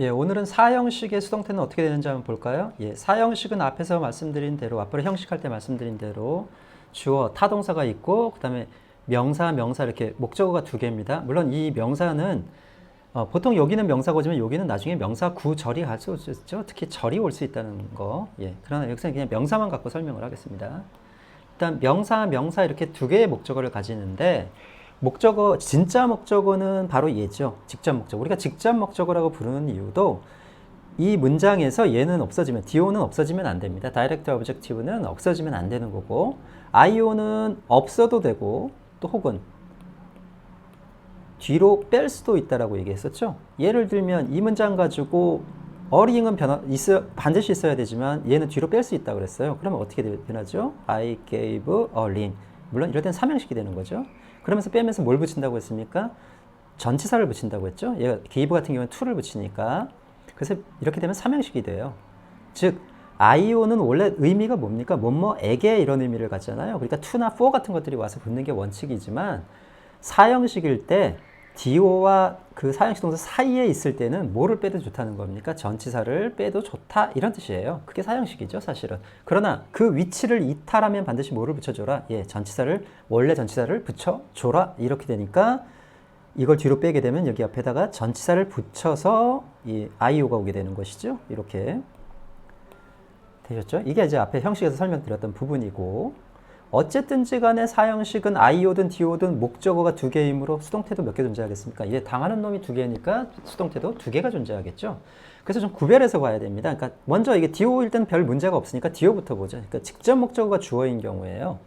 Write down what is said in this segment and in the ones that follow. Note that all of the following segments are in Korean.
예, 오늘은 사형식의 수동태는 어떻게 되는지 한번 볼까요? 예, 사형식은 앞에서 말씀드린 대로, 앞으로 형식할 때 말씀드린 대로 주어, 타동사가 있고, 그 다음에 명사, 명사 이렇게 목적어가 두 개입니다. 물론 이 명사는 보통 여기는 명사고지만 여기는 나중에 명사 구, 절이 갈 수 있죠. 특히 절이 올 수 있다는 거. 예, 그러나 여기서는 그냥 명사만 갖고 설명을 하겠습니다. 일단 명사, 명사 이렇게 두 개의 목적어를 가지는데 목적어, 진짜 목적어는 바로 얘죠. 직접 목적어. 우리가 직접 목적어라고 부르는 이유도 이 문장에서 얘는 없어지면, DO는 없어지면 안 됩니다. 다이렉트 오브젝티브는 없어지면 안 되는 거고, IO는 없어도 되고, 또 혹은 뒤로 뺄 수도 있다라고 얘기했었죠. 예를 들면 이 문장 가지고 어링은 반드시 있어야 되지만 얘는 뒤로 뺄 수 있다고 그랬어요. 그러면 어떻게 변하죠? I gave a ring. 물론 이럴 땐 삼형식이 되는 거죠. 그러면서 빼면서 뭘 붙인다고 했습니까? 전치사를 붙인다고 했죠. 얘가 gave 같은 경우는 to를 붙이니까. 그래서 이렇게 되면 삼형식이 돼요. 즉 IO는 원래 의미가 뭡니까? 뭐뭐에게 이런 의미를 갖잖아요. 그러니까 to나 for 같은 것들이 와서 붙는 게 원칙이지만 사형식일 때 DO와 그 사형식 동사 사이에 있을 때는 뭐를 빼도 좋다는 겁니까? 전치사를 빼도 좋다 이런 뜻이에요. 그게 사형식이죠 사실은. 그러나 그 위치를 이탈하면 반드시 뭐를 붙여줘라? 예, 전치사를 원래 전치사를 붙여줘라 이렇게 되니까 이걸 뒤로 빼게 되면 여기 앞에다가 전치사를 붙여서 이 IO가 오게 되는 것이죠. 이렇게 되셨죠? 이게 이제 앞에 형식에서 설명드렸던 부분이고 어쨌든지 간에 사형식은 IO든 DO든 목적어가 두 개이므로 수동태도 몇 개 존재하겠습니까? 이제 당하는 놈이 두 개니까 수동태도 두 개가 존재하겠죠. 그래서 좀 구별해서 봐야 됩니다. 그러니까 먼저 이게 DO일 때는 별 문제가 없으니까 DO부터 보죠. 그러니까 직접 목적어가 주어인 경우에요.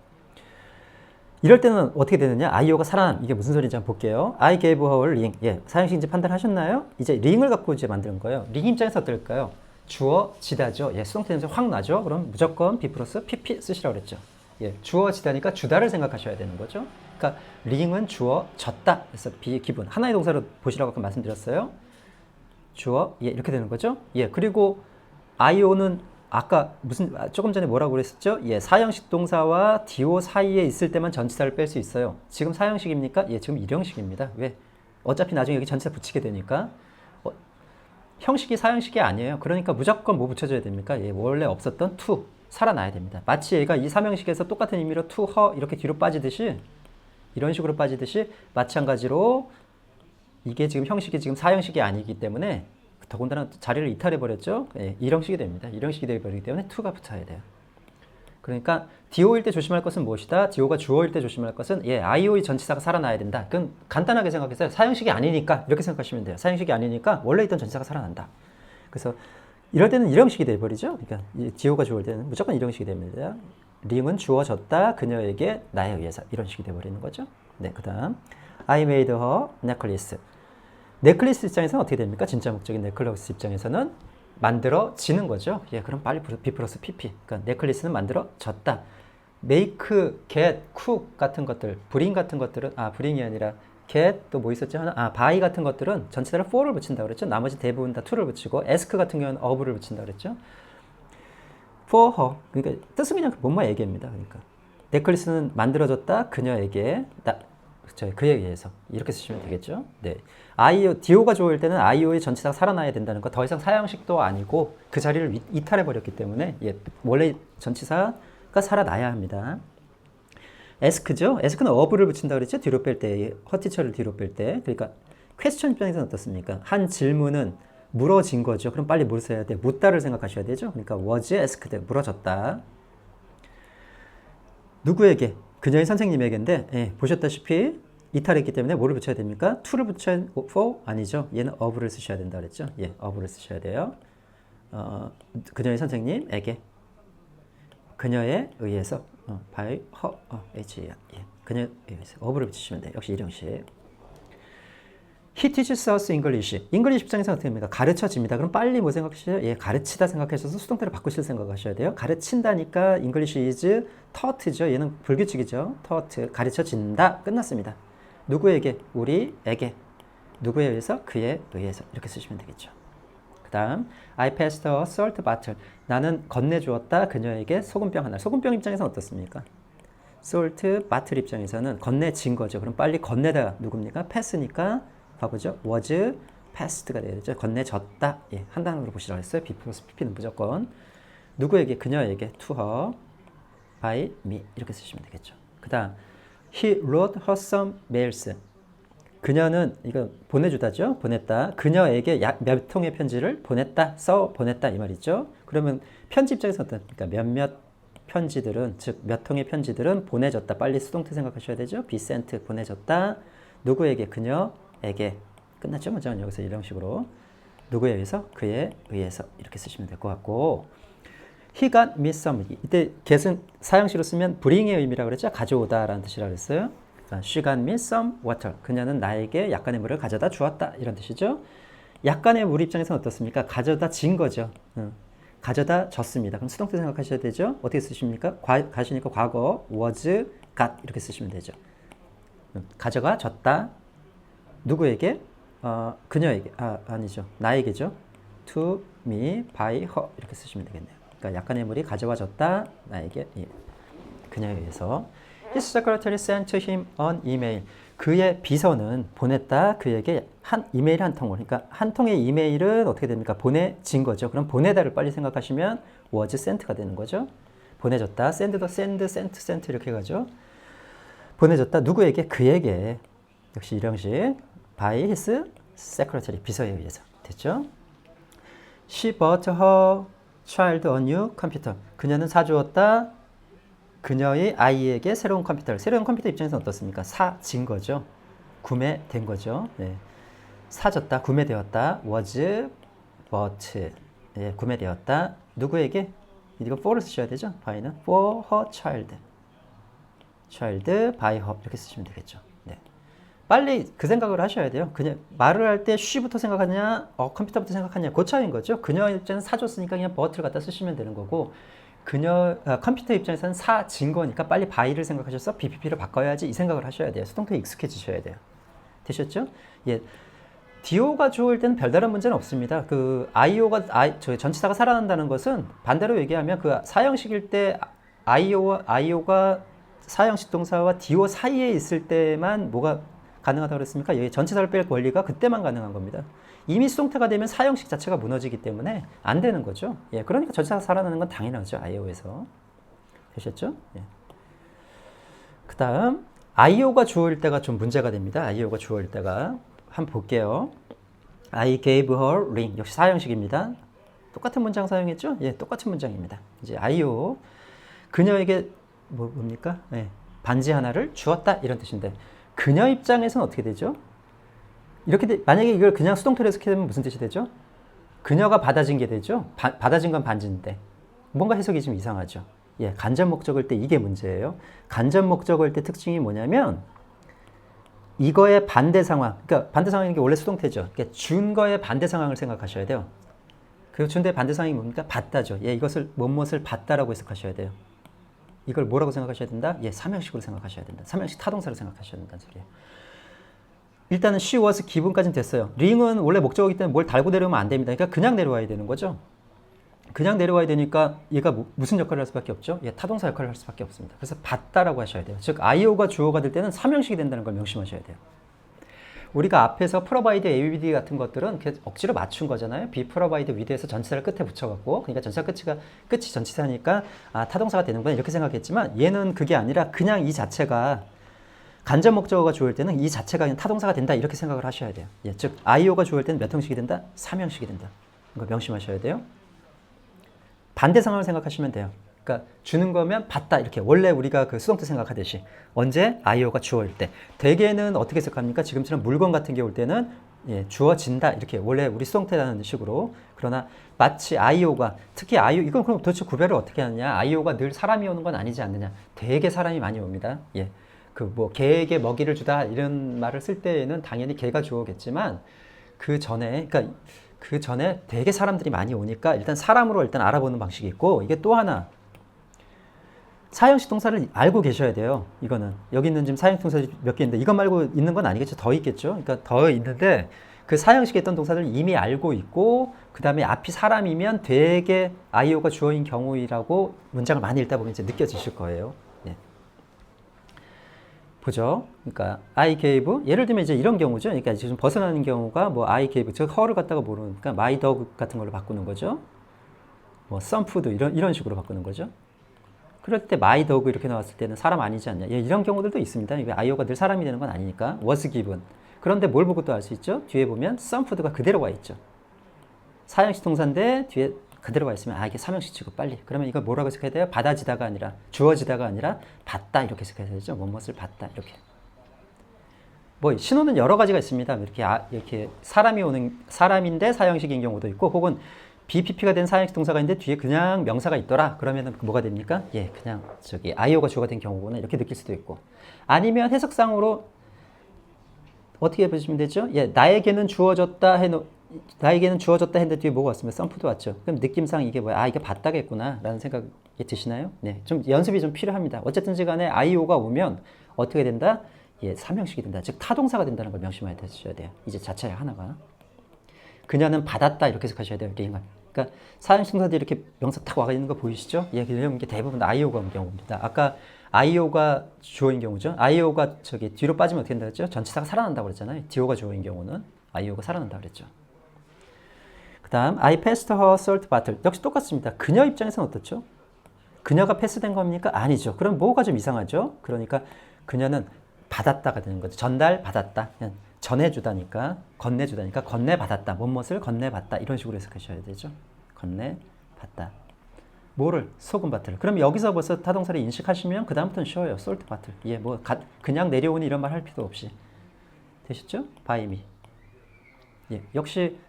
이럴 때는 어떻게 되느냐? IO가 살아남. 이게 무슨 소리인지 한번 볼게요. I gave her a ring. 예, 사형식인지 판단하셨나요? 이제 링을 갖고 이제 만드는 거예요. 링 입장에서 어떨까요? 주어지다죠. 예, 수동태 냄새 확 나죠? 그럼 무조건 be 플러스 pp 쓰시라고 그랬죠. 예, 주어지다니까 주다를 생각하셔야 되는 거죠. 그러니까 링은 주어졌다. 그래서 be 기분. 하나의 동사로 보시라고 아까 말씀드렸어요. 주어, 예, 이렇게 되는 거죠. 예, 그리고 IO는 아까 조금 전에 뭐라고 그랬었죠? 예, 사형식 동사와 DO 사이에 있을 때만 전치사를 뺄 수 있어요. 지금 사형식입니까? 예, 지금 일형식입니다. 왜? 어차피 나중에 여기 전치사 붙이게 되니까. 형식이 사형식이 아니에요. 그러니까 무조건 뭐 붙여줘야 됩니까? 예, 원래 없었던 to 살아나야 됩니다. 마치 얘가 이 삼형식에서 똑같은 의미로 to her 이렇게 뒤로 빠지듯이 이런 식으로 빠지듯이 마찬가지로 이게 지금 형식이 지금 사형식이 아니기 때문에 더군다나 자리를 이탈해 버렸죠. 예, 일형식이 됩니다. 일형식이 되어 버리기 때문에 to가 붙어야 돼요. 그러니까 DO일 때 조심할 것은 무엇이다? DO가 주어일 때 조심할 것은 예, IO의 전치사가 살아나야 된다. 그건 간단하게 생각해서 사형식이 아니니까 이렇게 생각하시면 돼요. 사형식이 아니니까 원래 있던 전치사가 살아난다. 그래서 이럴 때는 일형식이 돼버리죠. 그러니까 DO가 주어일 때는 무조건 일형식이 됩니다. 링은 주어졌다. 그녀에게 나에 의해서 이런 식이 돼버리는 거죠. 네, 그 다음 I made her necklace. 넥클리스 입장에서는 어떻게 됩니까? 진짜 목적인 넥클리스 입장에서는 만들어지는 거죠. 예, 그럼 빨리 B 플러스 PP. 그러니까 넥클리스는 만들어졌다. make, get, cook 같은 것들, bring 같은 것들은 bring이 아니라 get 또 뭐 있었죠? 하나 buy 같은 것들은 전체를 for를 붙인다 그랬죠. 나머지 대부분 다 to를 붙이고 ask 같은 경우는 of를 붙인다 그랬죠. for her. 그러니까 뜻은 그냥 뭐뭐 얘기입니다. 그러니까 넥클리스는 만들어졌다 그녀에게 그에 의해서 이렇게 쓰시면 되겠죠. 네. DO가 좋을 때는 IO의 전치사가 살아나야 된다는 거 더 이상 사형식도 아니고 그 자리를 이탈해 버렸기 때문에 예, 원래 전치사가 살아나야 합니다. ask죠. ask는 of를 붙인다 그랬죠. 뒤로 뺄 때, 허티처를 뒤로 뺄 때. 그러니까 퀘스천 입장에서는 어떻습니까? 한 질문은 물어진 거죠. 그럼 빨리 뭘 써야 돼? 묻다를 생각하셔야 되죠. 그러니까 was asked, 물어졌다. 누구에게? 그녀의 선생님에게인데 예, 보셨다시피 이탈했기 때문에 뭐를 붙여야 됩니까? to를 붙여야 for? 아니죠. 얘는 of를 쓰셔야 된다 그랬죠. 예, of를 쓰셔야 돼요. 그녀의 선생님에게 그녀에 의해서 by her, h 예, 그녀에 의해서 of를 붙이시면 돼요. 역시 일형식. He teaches us English. English 입장에서 어떻게 됩니까? 가르쳐집니다. 그럼 빨리 뭐 생각하셔요? 예, 가르치다 생각하셔서 수동태를 바꾸실 생각하셔야 돼요. 가르친다니까 English is taught죠. 얘는 불규칙이죠. taught, 가르쳐진다. 끝났습니다. 누구에게? 우리에게. 누구에 의해서? 그에 의해서. 이렇게 쓰시면 되겠죠. 그 다음 I passed a salt bottle. 나는 건네주었다. 그녀에게 소금병 하나. 소금병 입장에서는 어떻습니까? salt bottle 입장에서는 건네진 거죠. 그럼 빨리 건네다 누굽니까? pass니까 봐보죠. was passed가 돼야 되죠. 건네졌다. 예, 한 단어로 보시라고 했어요. be 플러스 pp는 무조건. 누구에게? 그녀에게. to her by me. 이렇게 쓰시면 되겠죠. 그 다음 he wrote her some mails. 그녀는 이거 보내주다죠. 보냈다. 그녀에게 몇 통의 편지를 보냈다. 보냈다 이 말이죠. 그러면 편지 입장에서 어떤? 그러니까 몇몇 편지들은, 즉 몇 통의 편지들은 보내졌다. 빨리 수동태 생각하셔야 되죠. be sent 보내졌다. 누구에게? 그녀에게. 끝났죠. 문장은 여기서 이런 식으로 누구에 의해서? 그에 의해서 이렇게 쓰시면 될 것 같고, he got me some. 이때 get은 사형식으로 쓰면 bring의 의미라고 그랬죠. 가져오다라는 뜻이라고 그랬어요. She got me some water. 그녀는 나에게 약간의 물을 가져다 주었다. 이런 뜻이죠. 약간의 물 입장에서는 어떻습니까? 가져다 진 거죠. 가져다 줬습니다. 그럼 수동태 생각하셔야 되죠. 어떻게 쓰십니까? 가시니까 과거 was got 이렇게 쓰시면 되죠. 가져가 줬다. 누구에게? 그녀에게. 아니죠. 나에게죠. To me by her 이렇게 쓰시면 되겠네요. 그러니까 약간의 물이 가져와 줬다. 나에게. 예. 그녀에 의해서. His secretary sent him an email. 그의 비서는 보냈다. 그에게 이메일 한 통을. 그러니까 한 통의 이메일은 어떻게 됩니까? 보내진 거죠. 그럼 보내다를 빨리 생각하시면 was sent가 되는 거죠. 보내졌다. send도 sent 이렇게 가죠. 보내졌다. 누구에게? 그에게. 역시 일형식. by his secretary. 비서에 의해서. 됐죠? She bought her child a new computer. 그녀는 사주었다. 그녀의 아이에게 새로운 컴퓨터를. 새로운 컴퓨터 입장에서는 어떻습니까? 사진 거죠. 구매된 거죠. 네. 사졌다. 구매되었다. was bought. 예, 구매되었다. 누구에게? 이거 for를 쓰셔야 되죠. by는 for her child. child by her 이렇게 쓰시면 되겠죠. 네. 빨리 그 생각을 하셔야 돼요. 그냥 말을 할 때 she부터 생각하냐, 컴퓨터부터 생각하냐, 그 차이인 거죠. 그녀 입장에서 사줬으니까 그냥 bought를 갖다 쓰시면 되는 거고, 컴퓨터 입장에서는 사진 거니까 빨리 by를 생각하셔서 BPP를 바꿔야지 이 생각을 하셔야 돼요. 수동태에 익숙해지셔야 돼요. 되셨죠? 예. DO가 주어일 때는 별다른 문제는 없습니다. 전치사가 살아난다는 것은 반대로 얘기하면 그 사형식일 때 IO가 사형식 동사와 DO 사이에 있을 때만 뭐가 가능하다고 그랬습니까? 여기 전치사를 뺄 권리가 그때만 가능한 겁니다. 이미 수동태가 되면 사형식 자체가 무너지기 때문에 안 되는 거죠. 예, 그러니까 전치사가 살아나는 건 당연하죠. IO에서. 되셨죠? 예. 그 다음 IO가 주어일 때가 좀 문제가 됩니다. IO가 주어일 때가. 한번 볼게요. I gave her ring. 역시 사형식입니다. 똑같은 문장 사용했죠? 예, 똑같은 문장입니다. 이제 IO. 그녀에게 뭡니까? 예, 반지 하나를 주었다. 이런 뜻인데 그녀 입장에서는 어떻게 되죠? 이렇게 만약에 이걸 그냥 수동태로 해석하면 무슨 뜻이 되죠? 그녀가 받아진 게 되죠? 받아진 건 반지인데 뭔가 해석이 좀 이상하죠. 예, 간접 목적일 때 이게 문제예요. 간접 목적일 때 특징이 뭐냐면 이거의 반대 상황, 그러니까 반대 상황인 게 원래 수동태죠. 그러니까 준 거의 반대 상황을 생각하셔야 돼요. 그 준 데의 반대 상황이 뭡니까? 받다죠. 예, 이것을 무엇을 받다라고 해석하셔야 돼요. 이걸 뭐라고 생각하셔야 된다? 예, 삼형식으로 생각하셔야 된다. 삼형식 타동사로 생각하셔야 된다는 소리예요. 일단은 she was given까지는 됐어요. ring은 원래 목적어이기 때문에 뭘 달고 내려오면 안 됩니다. 그러니까 그냥 내려와야 되는 거죠. 그냥 내려와야 되니까 얘가 무슨 역할을 할 수밖에 없죠? 예, 타동사 역할을 할 수밖에 없습니다. 그래서 받다라고 하셔야 돼요. 즉 IO가 주어가 될 때는 삼형식이 된다는 걸 명심하셔야 돼요. 우리가 앞에서 provide, ABD 같은 것들은 억지로 맞춘 거잖아요. be provide with에서 전치사를 끝에 붙여갖고, 그러니까 전치사 끝이 전치사니까 타동사가 되는구나 이렇게 생각했지만 얘는 그게 아니라 그냥 이 자체가 간접 목적어가 주어일 때는 이 자체가 그냥 타동사가 된다 이렇게 생각을 하셔야 돼요. 예, 즉 IO가 주어일 때는 몇 형식이 된다? 3형식이 된다. 이거 명심하셔야 돼요. 반대 상황을 생각하시면 돼요. 그러니까 주는 거면 받다 이렇게 원래 우리가 그 수동태 생각하듯이 언제 IO가 주어일 때 대개는 어떻게 해석합니까? 지금처럼 물건 같은 게 올 때는 예, 주어진다 이렇게 원래 우리 수동태라는 식으로. 그러나 마치 IO가 특히 IO 이건 그럼 도대체 구별을 어떻게 하느냐? IO가 늘 사람이 오는 건 아니지 않느냐? 되게 사람이 많이 옵니다. 예. 그 뭐 개에게 먹이를 주다 이런 말을 쓸 때에는 당연히 개가 주어겠지만 그 전에 되게 사람들이 많이 오니까 일단 사람으로 일단 알아보는 방식이 있고 이게 또 하나 사형식 동사를 알고 계셔야 돼요. 이거는 여기 있는 지금 사형식 동사들이 몇 개 있는데 이것 말고 있는 건 아니겠죠. 더 있겠죠. 그러니까 더 있는데 그 사형식에 있던 동사들을 이미 알고 있고 그 다음에 앞이 사람이면 되게 IO가 주어인 경우이라고 문장을 많이 읽다 보면 이제 느껴지실 거예요. 예. 보죠. 그러니까 I gave 예를 들면 이제 이런 경우죠. 그러니까 지금 벗어나는 경우가 뭐 I gave 즉 her를 갖다가 모르니까 my dog 같은 걸로 바꾸는 거죠. 뭐 some food 이런 식으로 바꾸는 거죠. 그럴 때 my dog 이렇게 나왔을 때는 사람 아니지 않냐. 예, 이런 경우들도 있습니다. I오가 늘 사람이 되는 건 아니니까 was given. 그런데 뭘 보고 또 알 수 있죠? 뒤에 보면 some food가 그대로 와 있죠. 사형식 동사인데 뒤에 그대로 와 있으면 이게 삼형식 취급 빨리. 그러면 이걸 뭐라고 해석해야 돼요? 받아지다가 아니라 주어지다가 아니라 받다 이렇게 해석해야 되죠. 무엇을 받다 이렇게. 뭐 신호는 여러 가지가 있습니다. 이렇게 사람인데 사형식인 경우도 있고 혹은 BPP가 된 사형식 동사가 있는데 뒤에 그냥 명사가 있더라. 그러면은 뭐가 됩니까? 예, 그냥 IO가 주어가 된 경우구나 이렇게 느낄 수도 있고 아니면 해석상으로 어떻게 보시면 되죠? 예, 나에게는 주어졌다 했는데 뒤에 뭐가 왔으면 썸프도 왔죠. 그럼 느낌상 이게 뭐야? 이게 받다겠구나 라는 생각이 드시나요? 네, 좀 연습이 좀 필요합니다. 어쨌든지 간에 IO가 오면 어떻게 된다? 예, 삼형식이 된다. 즉 타동사가 된다는 걸 명심해야 돼요. 이제 자체 하나가. 그녀는 받았다 이렇게 해석하셔야 돼요. 그러니까 사형식 동사들이 이렇게 명사 탁 와가 있는 거 보이시죠? 예, 이게 대부분 IO가 온 경우입니다. 아까 IO가 주어인 경우죠. IO가 뒤로 빠지면 어떻게 된다고 했죠? 전치사가 살아난다고 그랬잖아요. DO가 주어인 경우는 IO가 살아난다고 그랬죠. 그 다음 I passed her salt bottle. 역시 똑같습니다. 그녀 입장에서는 어떻죠? 그녀가 패스된 겁니까? 아니죠. 그럼 뭐가 좀 이상하죠? 그러니까 그녀는 받았다가 되는 거죠. 전달 받았다. 그냥 전해주다니까 건네주다니까 건네받았다. 무엇을 건네받다. 이런 식으로 해석하셔야 되죠. 건네받다. 뭐를? 소금 바틀. 그럼 여기서 벌써 타동사를 인식하시면 그 다음부터는 쉬워요. salt 바틀. 예, 그냥 내려오니 이런 말 할 필요 없이 되셨죠? by me. 예, 역시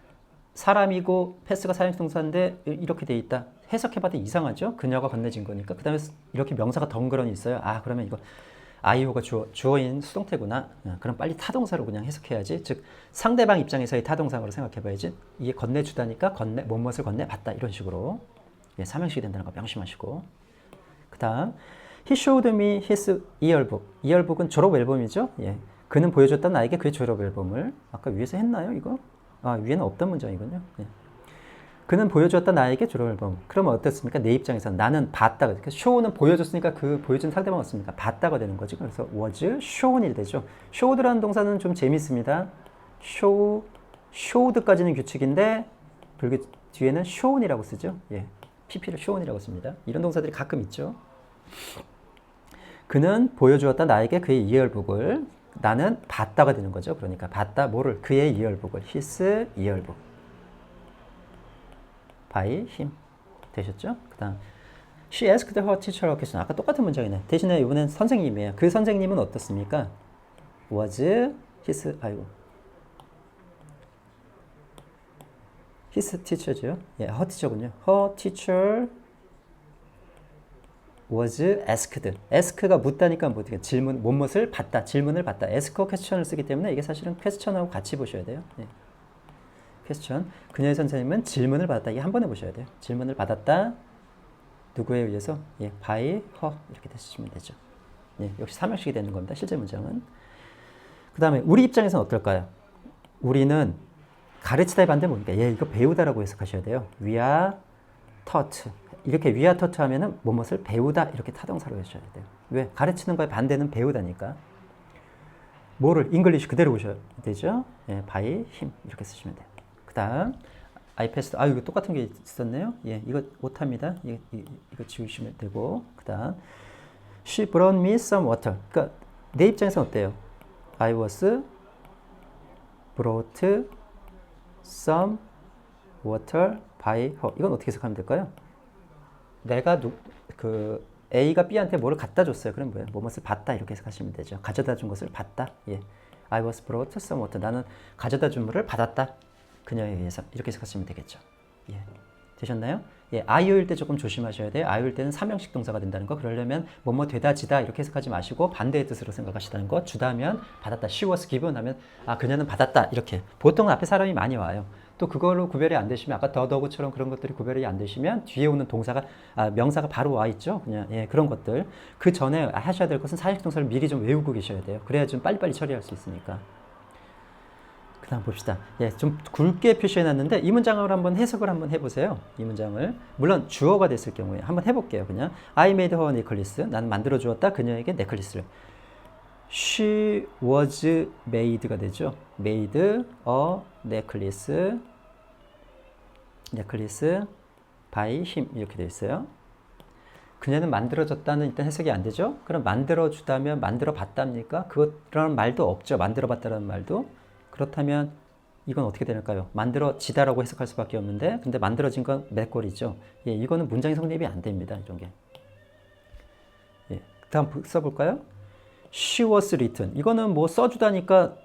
사람이고 패스가 사형식 동사인데 이렇게 돼 있다. 해석해봐도 이상하죠? 그녀가 건네진 거니까. 그 다음에 이렇게 명사가 덩그러니 있어요. 그러면 이거 IO가 주어인 수동태구나. 그럼 빨리 타동사로 그냥 해석해야지. 즉 상대방 입장에서의 타동사로 생각해봐야지. 이게 건네주다니까 무엇을 건네받다 이런 식으로 예, 삼형식이 된다는 거 명심하시고. 그 다음 He showed me his yearbook. yearbook은 졸업 앨범이죠. 예, 그는 보여줬다 나에게 그의 졸업 앨범을. 아까 위에서 했나요 이거? 위에는 없던 문장이군요. 예. 그는 보여줬다 나에게 졸업 앨범. 그러면 어떻습니까? 내 입장에서는 나는 봤다가 그러니까 show는 보여줬으니까 그 보여준 상대방 없습니까? 봤다가 되는 거지. 그래서 was shown이 되죠. showed라는 동사는 좀 재밌습니다. showed까지는 규칙인데 뒤에는 shown이라고 쓰죠. 예, pp를 shown이라고 씁니다. 이런 동사들이 가끔 있죠. 그는 보여주었다 나에게 그의 yearbook을. 나는 봤다가 되는 거죠. 그러니까 봤다 뭐를? 그의 yearbook을. his yearbook. by him. 되셨죠? 그 다음 She asked her teacher a question. 아까 똑같은 문장이네. 대신에 이번엔 선생님이에요. 그 선생님은 어떻습니까? was his teacher죠. 예, her teacher군요. Her teacher was asked. ask가 묻다니까 뭐 어떻게 무엇을 받다, 질문을 받다. ask question을 쓰기 때문에 이게 사실은 question하고 같이 보셔야 돼요. 예. question. 그녀의 선생님은 질문을 받았다. 이게 한 번에 보셔야 돼요. 질문을 받았다. 누구에 의해서? 예, by her 이렇게 쓰시면 되죠. 예, 역시 삼형식이 되는 겁니다. 실제 문장은. 그 다음에 우리 입장에서는 어떨까요? 우리는 가르치다의 반대 뭡니까? 예, 이거 배우다라고 해석하셔야 돼요. We are taught. 이렇게 we are taught 하면은 무엇을 배우다 이렇게 타동사로 해주셔야 돼요. 왜? 가르치는 거의 반대는 배우다니까. 뭐를? English 그대로 보셔야 되죠. 예, by him 이렇게 쓰시면 돼요. 그 다음 I passed. 이거 똑같은 게 있었네요. 예, 이거 오타입니다. 이거 지우시면 되고. 그 다음 She brought me some water. 그러니까 내 입장에서 어때요? I was brought some water by her. 이건 어떻게 해석하면 될까요? 내가 A가 B한테 뭐를 갖다 줬어요. 그럼 뭐예요? 무엇을 받다 이렇게 해석하시면 되죠. 가져다 준 것을 받다. 예, I was brought some water. 나는 가져다 준 물을 받았다. 그녀에 의해서 이렇게 해석하시면 되겠죠. 예, 되셨나요? 예, IO일 때 조금 조심하셔야 돼요. IO일 때는 삼형식 동사가 된다는 거. 그러려면 뭐뭐 되다 지다 이렇게 해석하지 마시고 반대의 뜻으로 생각하시다는 거. 주다면 받았다. She was given 하면 그녀는 받았다. 이렇게. 보통 앞에 사람이 많이 와요. 또 그걸로 구별이 안 되시면 아까 더더구처럼 그런 것들이 구별이 안 되시면 뒤에 오는 동사가 명사가 바로 와 있죠. 그냥 예, 그런 것들. 그 전에 하셔야 될 것은 사형식 동사를 미리 좀 외우고 계셔야 돼요. 그래야 좀 빨리빨리 처리할 수 있으니까. 그 다음 봅시다. 예, 좀 굵게 표시해놨는데 이 문장을 한번 해석을 한번 해보세요. 이 문장을. 물론 주어가 됐을 경우에 한번 해볼게요. 그냥 I made her necklace. 난 만들어주었다. 그녀에게 넥클리스를. She was made가 되죠. made a necklace by him 이렇게 되어 있어요. 그녀는 만들어졌다는 일단 해석이 안 되죠. 그럼 만들어주다면 만들어봤답니까? 그런 말도 없죠. 만들어봤다는 말도. 그렇다면 이건 어떻게 될까요? 만들어지다라고 해석할 수밖에 없는데 근데 만들어진 건 맥걸이죠. 예, 이거는 문장이 성립이 안 됩니다. 이런 게. 예, 다음 써볼까요? She was written. 이거는 뭐 써주다니까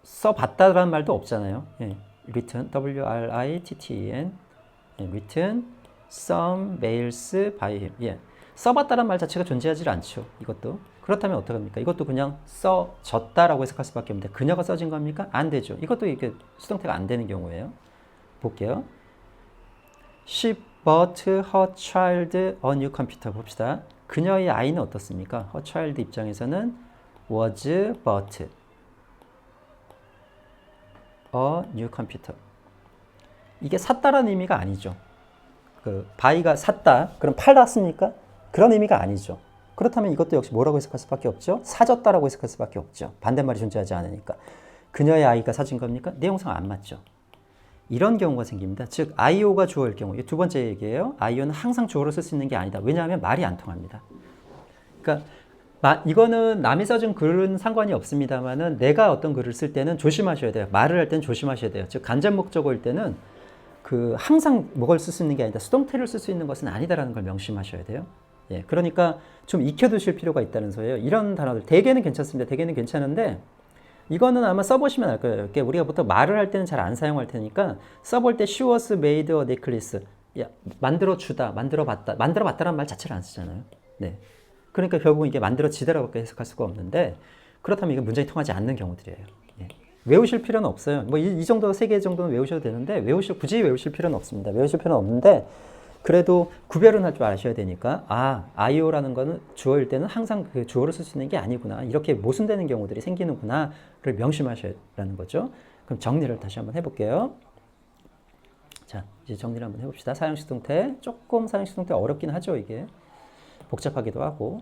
써봤다라는 말도 없잖아요. 예, written, W-R-I-T-T-E-N, 예, written some mails by him. 예, 써봤다는 말 자체가 존재하지 않죠. 이것도. 그렇다면 어떡합니까? 이것도 그냥 써졌다라고 해석할 수밖에 없는데 그녀가 써진 겁니까? 안 되죠. 이것도 이게 수동태가 안 되는 경우예요. 볼게요. She bought her child a new computer. 봅시다. 그녀의 아이는 어떻습니까? her child 입장에서는 was bought a new computer. 이게 샀다라는 의미가 아니죠. 그 buy가 샀다. 그럼 팔았습니까? 그런 의미가 아니죠. 그렇다면 이것도 역시 뭐라고 해석할 수밖에 없죠? 사졌다라고 해석할 수밖에 없죠. 반대말이 존재하지 않으니까. 그녀의 아이가 사진 겁니까? 내용상 안 맞죠. 이런 경우가 생깁니다. 즉 IO가 주어일 경우. 이 두 번째 얘기예요. IO는 항상 주어로 쓸 수 있는 게 아니다. 왜냐하면 말이 안 통합니다. 그러니까 이거는 남이 써준 글은 상관이 없습니다만은 내가 어떤 글을 쓸 때는 조심하셔야 돼요. 말을 할 때는 조심하셔야 돼요. 즉 간접 목적어일 때는 그 항상 뭐를 쓸 수 있는 게 아니다. 수동태를 쓸 수 있는 것은 아니다라는 걸 명심하셔야 돼요. 예, 그러니까 좀 익혀두실 필요가 있다는 소리예요. 이런 단어들 대개는 괜찮습니다. 대개는 괜찮은데 이거는 아마 써보시면 알 거예요. 이렇게 우리가 보통 말을 할 때는 잘 안 사용할 테니까 써볼 때 she was made a necklace. 야, 만들어주다, 만들어봤다. 만들어봤다라는 말 자체를 안 쓰잖아요. 네. 그러니까 결국 이게 만들어지다라고 해석할 수가 없는데 그렇다면 이게 문장이 통하지 않는 경우들이에요. 예. 외우실 필요는 없어요. 뭐 이 정도, 세 개 정도는 외우셔도 되는데 굳이 외우실 필요는 없습니다. 외우실 필요는 없는데 그래도 구별은 할 줄 아셔야 되니까 IO라는 거는 주어일 때는 항상 그 주어를 쓸 수 있는 게 아니구나. 이렇게 모순되는 경우들이 생기는구나를 명심하셔야 하는 거죠. 그럼 정리를 다시 한번 해볼게요. 자, 이제 정리를 한번 해봅시다. 사형식 동태. 조금 사형식 동태 어렵긴 하죠, 이게. 복잡하기도 하고.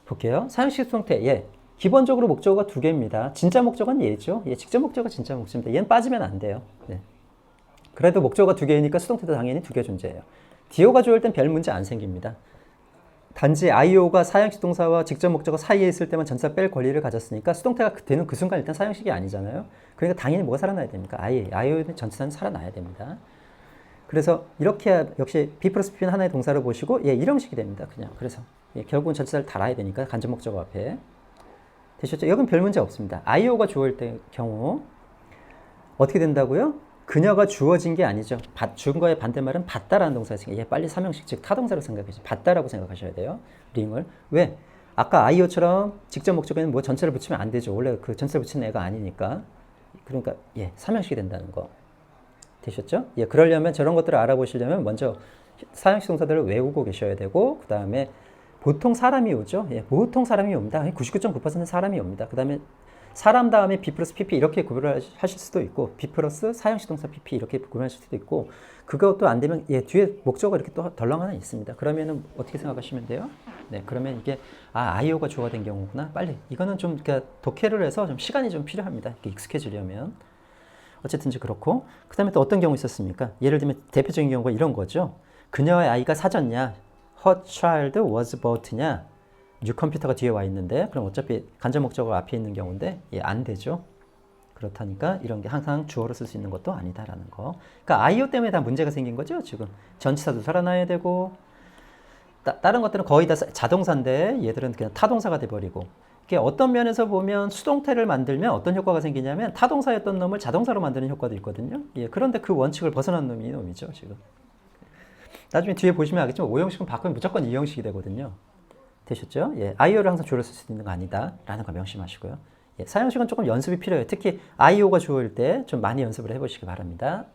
볼게요. 사형식 동태. 예. 기본적으로 목적어가 두 개입니다. 진짜 목적어는 얘죠. 예, 직접 목적어가 진짜 목적어입니다. 얘는 빠지면 안 돼요. 네. 그래도 목적어가 두 개이니까 수동태도 당연히 두 개 존재해요. DO가 주어일 땐 별 문제 안 생깁니다. 단지 IO가 사형식 동사와 직접 목적어 사이에 있을 때만 전치사 뺄 권리를 가졌으니까 수동태가 되는 그 순간 일단 사형식이 아니잖아요. 그러니까 당연히 뭐가 살아나야 됩니까? IO의 전치사는 살아나야 됩니다. 그래서 이렇게 역시 B 플러스 P는 하나의 동사를 보시고 예, 이런 식이 됩니다. 그냥 그래서 예, 결국은 전치사를 달아야 되니까 간접 목적어 앞에 되셨죠? 여긴 별 문제 없습니다. IO가 주어일 때 경우 어떻게 된다고요? 그녀가 주어진 게 아니죠. 준 거의 반대말은 받다라는 동사였으니까 얘 빨리 삼형식 즉 타동사로 생각하시죠. 받다라고 생각하셔야 돼요. 링을. 왜? 아까 IO처럼 직접 목적에는 뭐 전체를 붙이면 안 되죠. 원래 그 전체를 붙이는 애가 아니니까. 그러니까 예, 삼형식이 된다는 거. 되셨죠? 예, 그러려면 저런 것들을 알아보시려면 먼저 사형식 동사들을 외우고 계셔야 되고 그 다음에 보통 사람이 오죠. 예, 보통 사람이 옵니다. 99.9%는 사람이 옵니다. 그 다음에 사람 다음에 B 플러스 PP 이렇게 구별을 하실 수도 있고 B 플러스 사형식 동사 PP 이렇게 구별하실 수도 있고 그것도 안 되면 예, 뒤에 목적어 이렇게 또 덜렁 하나 있습니다. 그러면은 어떻게 생각하시면 돼요? 네, 그러면 이게 IO가 주어가 된 경우구나. 빨리 이거는 좀 그러니까 독해를 해서 좀 시간이 좀 필요합니다. 이렇게 익숙해지려면 어쨌든지 그렇고 그 다음에 또 어떤 경우 있었습니까? 예를 들면 대표적인 경우가 이런 거죠. 그녀의 아이가 사졌냐? Her child was bought냐? 뉴 컴퓨터가 뒤에 와 있는데 그럼 어차피 간접 목적어 앞에 있는 경우인데 예, 안 되죠. 그렇다니까 이런 게 항상 주어로 쓸 수 있는 것도 아니다라는 거. 그러니까 IO 때문에 다 문제가 생긴 거죠. 지금 전치사도 살아나야 되고 다른 것들은 거의 다 자동사인데 얘들은 그냥 타동사가 돼버리고 이게 어떤 면에서 보면 수동태를 만들면 어떤 효과가 생기냐면 타동사였던 놈을 자동사로 만드는 효과도 있거든요. 예, 그런데 그 원칙을 벗어난 놈이 이놈이죠. 지금 나중에 뒤에 보시면 알겠지만 5형식은 바꾸면 무조건 2형식이 되거든요. 되셨죠? 예, IO를 항상 주어로 쓸 수 있는 거 아니다 라는 거 명심하시고요. 예, 사형식은 조금 연습이 필요해요. 특히 IO가 주어일 때 좀 많이 연습을 해보시기 바랍니다.